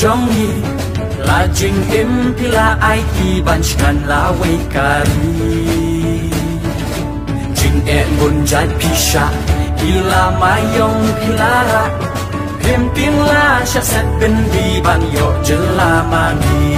jongi la jing im pila ai ki banchkan la wei kari jing e bun jai pisha pila mayong pilara pim pim la sha set bin bi ban yo jela mani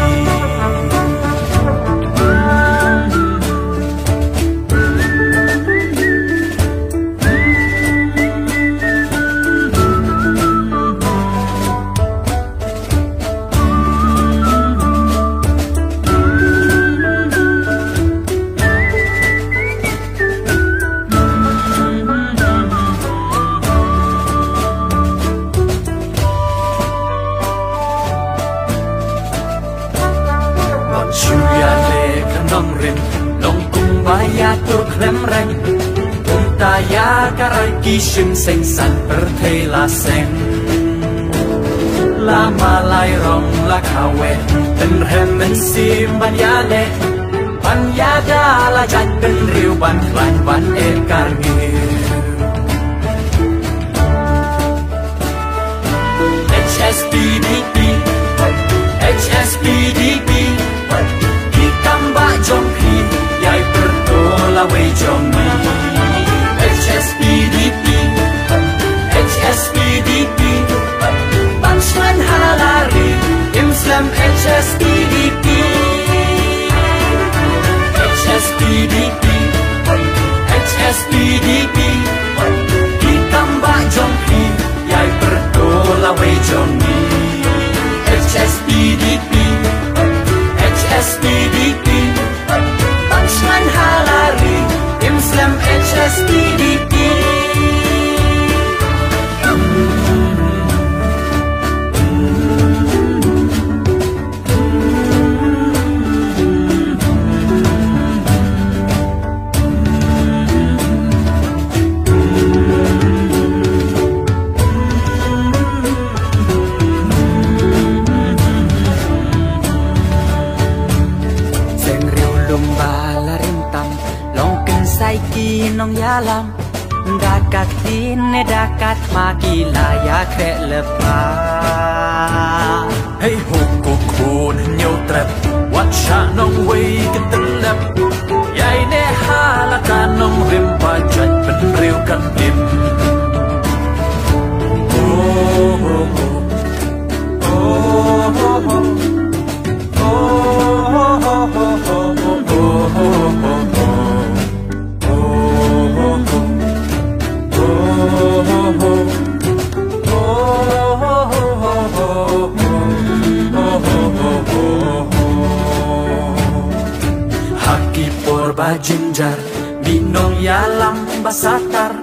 Klem reng Untaya karai kishim seng san perthei la seng La malai rong la kawe Ten remen sim ban yale Ban yada la jat ben riu ban klan ban e kargi HSPDP HSPDP Kikamba jongpi Yai la wei jongi HSPDP HSPDP Banchlan halari Imslam HSPDP HSPDP HSPDP Kitamba jonghi Yai berdola wei jongi HSPDP HSPDP Banchlan halari Imslam HSPDP nong yalam dakat tine dakat magila ya kre lepa hey hoko kun nyo trap wat sha nong wei kan telap yai ne halaka nong rim pa chat pen riu kan dim Jinjar binong yalam basatar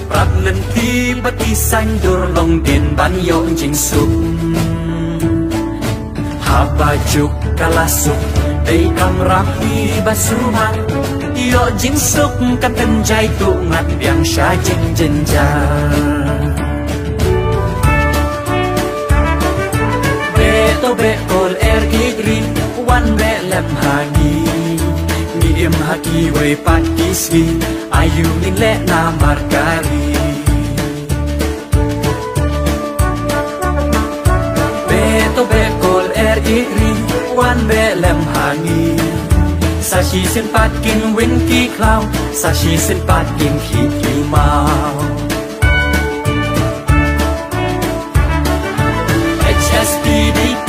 prat lenti bati sandur long din ban yo jing suk habajuk kalasuk dei kam rapi basuma yo jing suk kan tenjai tu ngat biang sha jing jenjar beto be kol green wan be lem hagi Im haki wei pakiswi ayu ning le na markari Beto be kol iri wan be lem hangi Sashi sin patkin win ki klau Sashi sin patkin ki mau HSPDP